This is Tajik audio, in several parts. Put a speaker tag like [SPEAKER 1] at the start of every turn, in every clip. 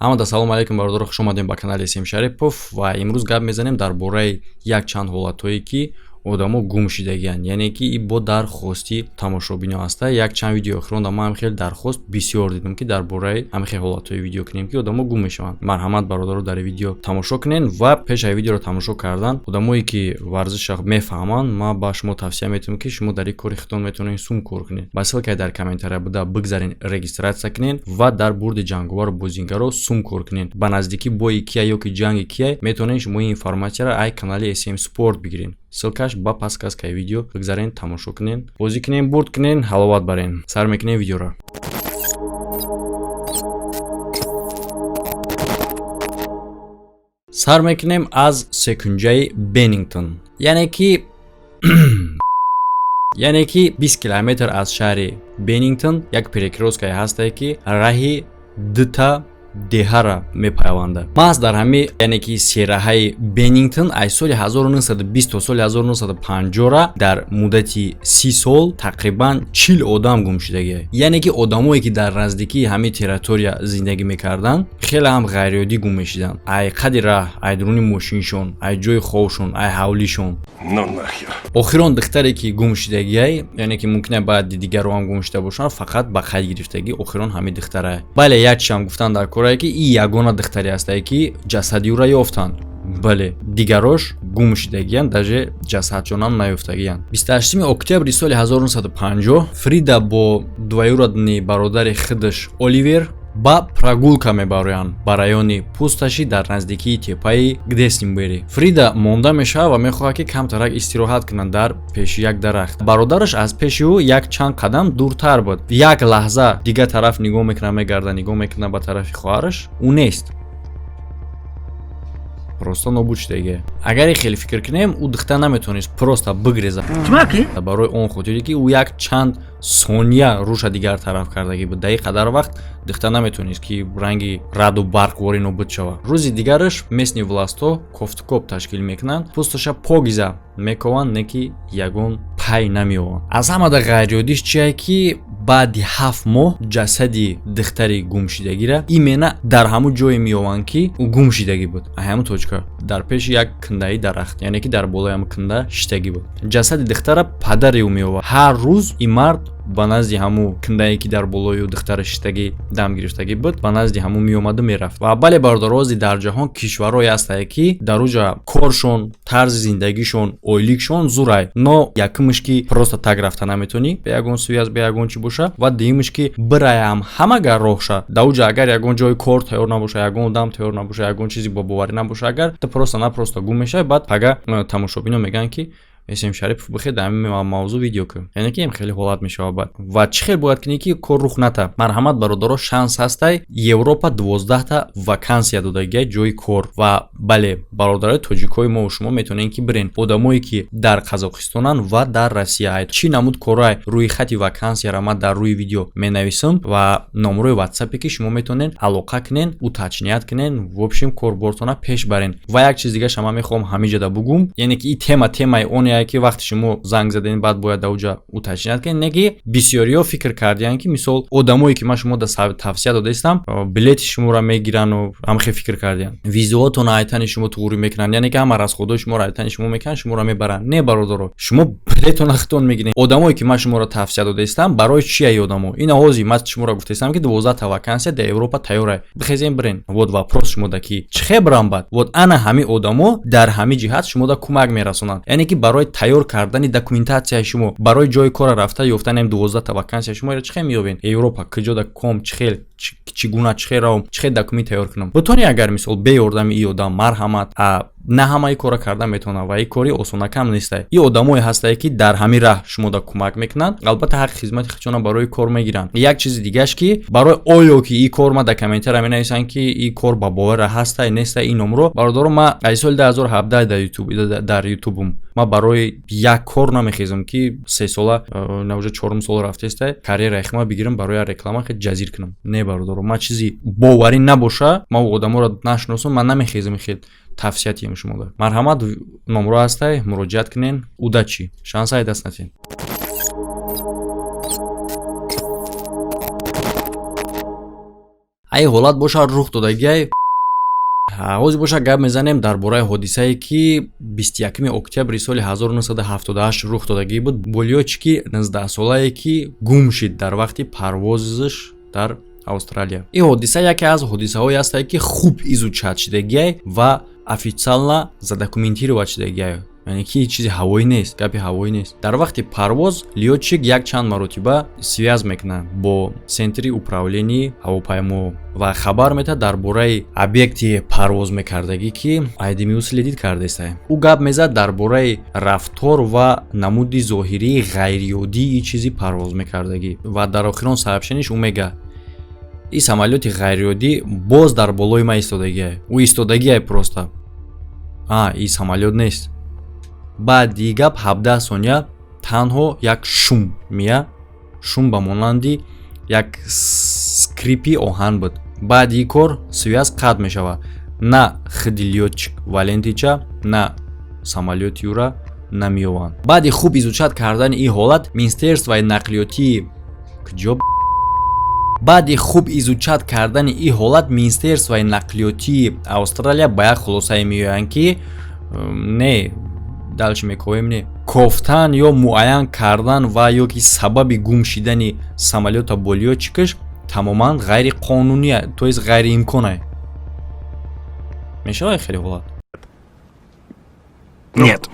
[SPEAKER 1] Ҳамада салом алейкум бародаро, хуш омадем ба канали Сим Шарипов ва имрӯз гап мезанем дар бораи як чанд ҳолатҳое ки одамо гум шидагиянд, яъне ки ин бо дархости тамошобино аста. Як чанд видео охиронда ман хеле дархост бисёр дидам ки дар бораи ҳамин ҳолатҳои видео кунем ки одамо гум мешаванд. Марҳамат бародаро, дар видео тамошо кунен ва пеш аз видеоро тамошо кардан одамое ки варзиша мефаҳманд, ман ба шумо тавсия метавонам ки шумо дар ин кори худтон метавонед сум кор кунед. Ба ссилкаи дар комментария буда бигзарен, регистратсия кунен ва дар бурди ҷанговару бозингаро сум кор кунен. Ба наздики бои кия ёки ҷанги кия метавонед шумо ин информатсияро аз канали SM Sport бигирен. Ссилкаш ба пастказкаи видео бигзарен, тамошо кунен, бозӣ кунен, бурд кунен, ҳаловат барен. Сар мекунем видеоро. Сар мекунем аз секунҷаи Беннингтон. Яъне ки 20 километр аз шаҳри Беннингтон як перекрёсткае ҳастае ки раҳи дута деҳара мепайванда. Маҳз дар ҳами яъне ки сераҳаи Беннингтон аз соли 1920 то соли 1950 дар муддати 30 сол тақрибан 40 одам гум шудагия. Яъне ки одамое ки дар наздикии ҳамин территория зиндагӣ мекарданд хеле ҳам ғайриоддӣ гум мешиданд. Ай қади раҳ, ай дуруни мошиншон, ай ҷои ховшон, ай ҳавлишон. Охирон духтаре ки гум шудагия, яъне ки мумкин аст баъди дигаро ҳам гум шуда бошанд, фақат ба қайд гирифтагӣ охирон ҳамин духтара. Бале як чизам гуфтан дар кораe ки ин ягона духтаре астае ки ҷасади ӯро ёфтанд. Бале, дигарош гум шудагиянд, даже ҷасадшонам наёфтагиянд. 28 октябри соли 1950 Фрида бо двоюродни бародари худаш Оливер ба прогулка мебароянд ба райони пусташи дар наздикии теппаи Гдеснбери. Фрида монда мешавад ва мехоҳад ки камтарак истироҳат кунад дар пеши як дарахт. Бародараш аз пеши ӯ як чанд қадам дуртар буд. Як лаҳза дигар тараф нигоҳ мекунад, мегарда нигоҳ мекунад ба тарафи хоҳараш, ӯ нест. Просто нобуд шудагия. Агаре хеле фикр кунем, ӯ духтар наметавонист просто бигрезад. Барои он хотире ки ӯ як чанд сония рӯша дигар тараф кардагӣ буд. Дар ин қадар вақт духтар наметавонист ки ранги раъду барқвори нобуд шавад. Рӯзи дигараш местни властҳо кофтукоп ташкил мекунанд, пӯсташа погиза мекованд, не ки ягон пай намеёванд. Аз ҳамада ғайриоддиш чие ки баъди 7 моҳ ҷасади духтари гумшидагиро имена дар ҳамун ҷое меёванд ки ӯ гум шидагӣ буд. Ҳамун точка дар пеши як кундаи дарахт, яъне ки дар болои ҳамун кунда шидагӣ буд. Ҷасади духтара падари ӯ меёвард. Ҳар рӯз ин мард ба назди ҳамун кундае ки дар болои ӯ духтари шидагӣ дам гирифтагӣ буд, ба назди ҳамун меомаду мерафт. Ва бале бародарози дар ҷаҳон кишварҳое ҳастае ки дар уҷа коршон, тарзи зиндагишон, ойликшон зурай. Но якумш ки просто так рафта наметавонӣ, бе ягон суяз, бе ягон чӣ боша, ва дуюмш ки бираям ҳамагар роҳша. Дар уҷа агар ягон ҷои кор тайёр набоша, ягон одам тайёр набоша, ягон чизи бобоварӣ набоша, агар ту просто напросто гум мешавӣ, баъд ага тамошобино мегӯянд ки Сим Шарипов бихел дар ҳамин мавзӯъ видео кун. Яъне ки ин хеле ҳолат мешавад баъд. Ва чӣ хел бояд кунӣ ки кор рух ната. Марҳамат бародаро, шанс ҳастай Европа 12 та вакансия додагия ҷои кор. Ва бале, бародарои тоҷикои мо шумо метавонед ки бирен. Одамое ки дар Қазоқистонанд ва дар Россия чӣ намуд корай рӯи хати вакансияро ман дар рӯи видео менависам ва номерои WhatsApp ки шумо метавонед алоқа кунен, уточнят кунен, в общем корбортона пеш барен. Ва як чиз дигааш ҳама мехоҳам ҳамиҷада бугум, яъне ки ин темаи он ки вақти шумо занг заден баъд бояд дар уҷа уточнят кунед, не ки бисёриҳо фикр кардиянд ки мисол одамое ки ман шумо да тавсия додаистам билети шуморо мегиранд, ҳамахе фикр кардиянд визаотон айтани шумо туғурӣ мекунанд, яъне ки ҳама расходҳои шуморо айтани шумо мекунанд, шуморо мебаранд. Не бародаро, шумо билетон худтон мегиред. Одамое ки ман шуморо тавсия додаистам барои чия одамо? Ин ҳозир ман шуморо гуфтаистам ки 12 та вакансия дар Европа тайёр. Бихезен бирен. Вот вопрос шумода ки чӣ хебрам бад? Вот ана ҳамин одамо дар ҳамин ҷиҳат шумода кӯмак мерасонанд. Яъне ки барои тайёр кардани документатсияи шумо, барои ҷои кора рафта ёфтани 12 та вакансия шуморо чӣ хел меёбед? Европа куҷода ком чӣ хел чӣ гуна чӣ хел равм чӣ хел документ тайёр кунам? Бутони агар мисол бе ёрдами ин одам марҳамат на ҳамаи кора карда метавонад ва ин кори осонакам нестае. ин одамое ҳастае ки дар ҳамин раҳ шумода кӯмак мекунанд, албатта ҳаққи хизмати худшона барои кор мегиранд. Як чизи дигааш ки барои оё ки ин кор ма документара менависанд ки ин кор ба бовара ҳастае нестае, ин номро бародаро ма аз соли 2017 дар ютубум ма барои як кор намехезам ки 3 сола на уже 4 сол рафтаистае карьера ихма бигирам барои реклама хед ҷазир кунам. Не бародаро, ма чизи боварӣ набоша, ма одаморо нашиносам, ман намехезам хед тавсия тием шумо дор. Марҳамат, номро ҳастай, муроҷиат кунен. Удачи, шансай даст натен. ай ҳолат боша рух додагиай ҳозир боша гап мезанем дар бораи ҳодисае ки 21 октябри соли 1978 рух додагӣ буд бо лётчики 19-солае ки гум шид дар вақти парвозиш дар Австралия. Ин ҳодиса яке аз ҳодисаҳое астае ки хуб изучат шудагиай ва официально задокументироват шудагиай. яъне ки чизи ҳавоӣ нест, гапи ҳавоӣ нест. Дар вақти парвоз лётчик якчанд маротиба связ мекунад бо сентри управлении ҳавопаймо ва хабар метаҳад дар бораи объекти парвоз мекардагӣ ки айдами уследид кардестай. Ӯ гап мезад дар бораи рафтор ва намуди зоҳирии ғайриоддии чизи парвоз мекардагӣ ва дар охирон сообщениш ӯ мега ин самолёти ғайриоддӣ боз дар болои ман истодагиай. Ӯ истодагиай просто. Ин самолёт нест. баъди гап 17 сония танҳо як шум мия шум ба монанди як скрипи оҳан буд. баъди кор связ қатъ мешава. на хиди лётчик Валентича на самолёти ӯра намеёванд. баъди хуб изучат кардани ин ҳолат министерствои нақлиётии куҷо баъди хуб изучат кардани ин ҳолат министерствои нақлиётии Австралия ба як хулосае меоянд ки не далчи мекоем не кофтан ё муайян кардан ва ё ки сабаби гум шидани самолёта бо лётчикаш тамоман ғайриқонунӣ то есть ғайриимкон мешавад хеле ҳолат.
[SPEAKER 2] Нет.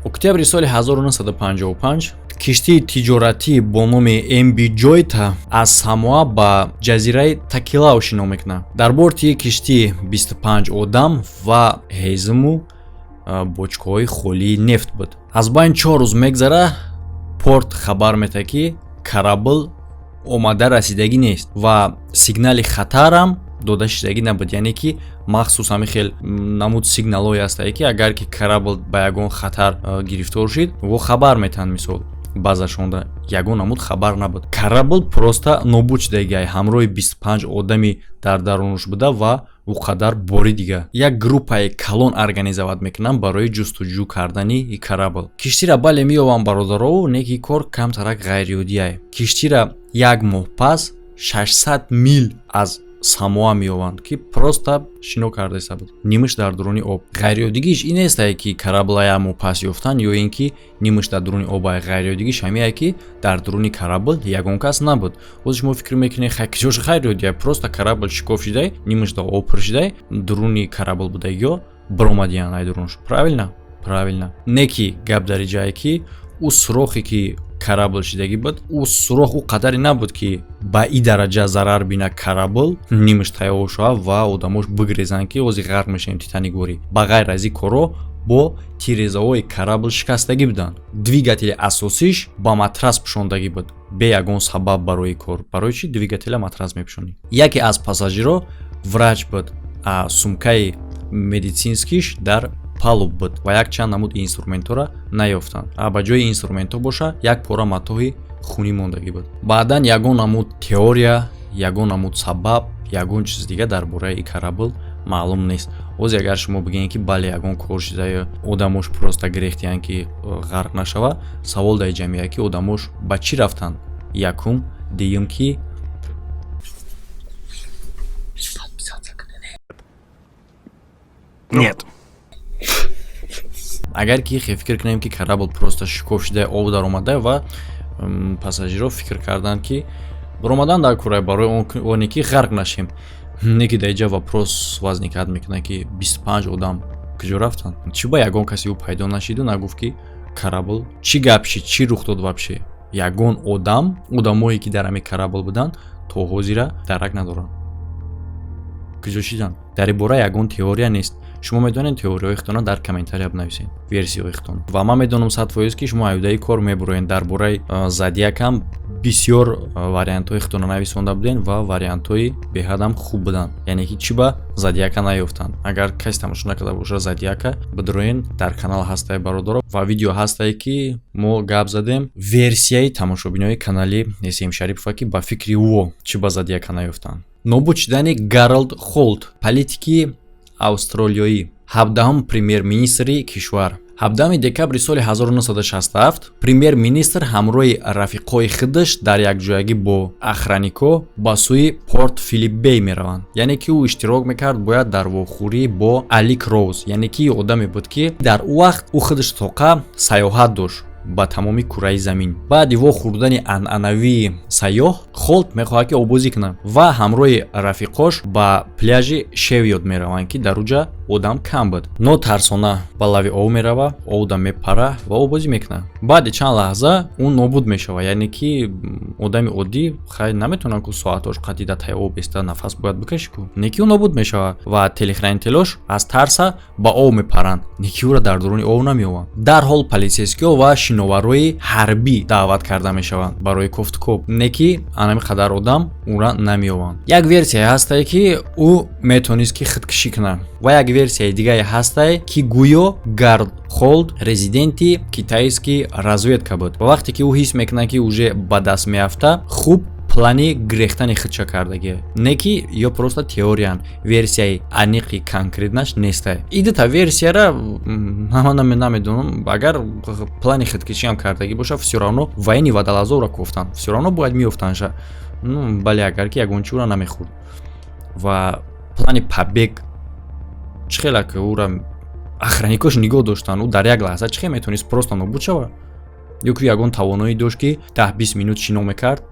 [SPEAKER 1] октябри соли 1955 киштии тиҷоратӣ бо номи MB Joyta аз Самоа ба ҷазираи Такелау шино мекунад. дар борти киштии 25 одам ва ҳезиму бочкаҳои холии нефт буд. аз байн 4 рӯз мегзара порт хабар метаҳад ки корабл омада расидагӣ нест ва сигнали хатарам дода шудагӣ набуд. яъне ки махсус ҳамин хел намуд сигналҳое ҳастае ки агар ки корабл ба ягон хатар гирифтор шид во хабар метаҳанд мисол базашонда ягон намуд хабар набуд. корабл просто нобуд шудагиай ҳамроҳи 25 одами дар дарунаш буда ва ӯ қадар боридига як группаи калон организоват мекунанд барои ҷустуҷӯ кардани и корабл. киштира бале меёванд бародарову неки кор камтарак ғайриоддиай. киштира як моҳ пас 600 мил аз Самоа меёванд ки просто шино кардаиста буд. нимаш дар дуруни об. ғайриоддигиш ин нестае ки корабла як моҳ пас ёфтанд ё ин ки нимаш дар дуруни об. ғайриоддигиш ҳамеае ки дар дуруни корабл ягон кас набуд. ҳозир шумо фикр мекунед киҷош ғайриоддиай просто корабл шикоф шудай нимаш дар об пуршидай дуруни корабл будай ё биромадиянд ай дурунш. правилно не ки гап дар ҷае ки ӯ сурохе ки корабл шидагӣ буд ӯ сурох ӯ қадаре набуд ки ба ин дараҷа зарар бина корабл нимаш тайёр шава ва одамош бигрезанд ки ҳозир ғарқ мешавем титаникворӣ. ба ғайр аз ин коро бо тирезаҳои корабл шикастагӣ буданд. двигатели асосиш ба матрас пӯшондагӣ буд бе ягон сабаб барои кор. барои чӣ двигателя матрас мепӯшонӣ? яке аз пассажиро врач буд. сумкаи медицинскиш дар палуб буд ва якчанд намуд инструментора наёфтанд. ба ҷои инструментҳо боша як пора матоҳи хунӣ мондагӣ буд. баъдан ягон намуд теория ягон намуд сабаб ягон чиз дига дар бораи ин корабл маълум нест. ҳозир агар шумо бигӯед ки бале ягон кор шуда одамош просто гирехтиянд ки ғарқ нашава савол дар ҷа меояд ки одамош ба чӣ рафтанд. якум дуюм ки
[SPEAKER 2] Нет.
[SPEAKER 1] агар ки фикр кунем ки корабл просто шикоф шуда об дар омада ва пассажиро фикр карданд ки биромадан дар курай барои оне ки ғарқ нашем. неки дар ҷа вопрос возникад мекунад ки 25 одам куҷо рафтанд? чӣ ба ягон каси ӯ пайдо нашиду нагуфт ки корабл чӣ гап шид чӣ рух дод вабше? ягон одамое ки дар ҳамин корабл буданд то ҳозира дарак надоранд. куҷо шиданд? дар ин бора ягон теория нест. шумо медонед теорияҳои хитона дар комментария бинависед версияҳои хитон ва ман медонам 100% ки шумо аюдаи кор мебуроед. дар бораи зодиакам бисёр вариантҳои хитона нависонда буден ва вариантҳои беҳадам хуб буданд. яъне ки чӣ ба зодиака наёфтанд. агар касе тамошо накарда боша зодиака бидроен дар канал ҳастае бародаро ва видео ҳастае ки мо гап задем версияи тамошобинои канали Несим Шарипова ки ба фикри ӯ чӣ ба зодиака наёфтанд. нобуд шудани Гаролд Холт политики австралиёӣ 17-ум премьер-министри кишвар. 17 декабри соли 1967 премьер-министр ҳамроҳи рафиқои худаш дар якҷоягӣ бо охраннико ба сӯи порт Филипп Бей мераванд. яъне ки ӯ иштирок мекард бояд дар вохӯрӣ бо Алик Роуз, яъне ки одаме буд ки дар ӯ вақт ӯ худаш тоқа сайёҳат дошт ба тамоми кураи замин. баъди вохӯрдани анъанавии сайёҳ Холт мехоҳад ки обозӣ кунад ва ҳамроҳи рафиқош ба пляжи Шевиод мераванд ки дар уҷа одам кам буд. Нотарсона ба лави ов мерава, одам мепара ва обозӣ мекунад. баъди чанд лаҳза ӯ нобуд мешава, яъне ки одами оддӣ хай наметавонад ку соатош қадди дар таи об иста нафас бояд бикаши ку. Неки ӯ нобуд мешава ва телехранителош аз тарса ба ов мепаранд. Неки ӯро дар дорони ов намеованд. дарҳол полисейскиҳо ва шиноварҳои ҳарбӣ даъват карда мешаванд барои кофтукоб. Неки анами қадар одам ӯра намеованд. Як версия ҳастае ки ӯ метавонист ки худкушӣ кунад ва як версияи дигаре ҳастае ки гӯё Гард Холт резиденти китайский разведка буд. ва вақте ки ӯ ҳис мекунад ки уже ба даст меафта, хуб плани гирехтани худша кардагӣ. Неки ё просто теориян, версияи аниқи конкретнаш нестай. Идита версияра намедонам, агар плани худкушиам кардагӣ боша, всё равно вайни вадалазора кофтан. Всё равно бояд меофтанша. Бале агар ки ягончура намехӯрд. Ва плани побег чихела ки ӯра охранникош нигоҳ доштан, ӯ дар як лаҳза чихел метавонист просто нобуд шава. ё ки ягон тавоноӣ дошт ки 10-20 минут шино мекард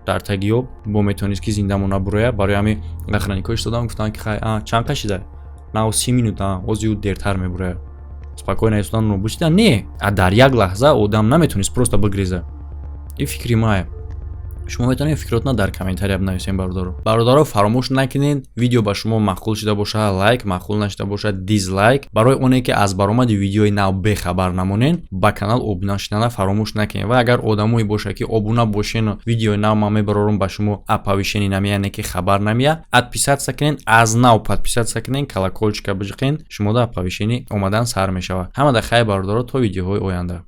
[SPEAKER 1] дар таги об, бо метавонист ки зинда мона буроя. Барои ҳамин охранникош истодан гуфтанд ки хай чанд кашида? На 30 минут, ози ӯ дертар мебуроя. Спокойно истодан нобуд шида. Не, дар як лаҳза одам наметавонист просто бигреза. ин фикри мае. шумо метавонед фикротна дар комментария бинависед бародаро. фаромӯш накунед видео ба шумо маъқул шуда боша лайк, маъқул нашуда боша дизлайк. барои оне ки аз баромади видеои нав бехабар намонен, ба канал обуна шудана фаромӯш накунед. ва агар одамое боша ки обуна бошен видеои нав ман мебарорам ба шумо оповещение намея, не ки хабар намея, подписаться кунед, аз нав подписаться кунед, колокольчика бижиқен, шумо да оповещение омадан сар мешава. ҳамада хайр бародаро, то видеоҳои оянда.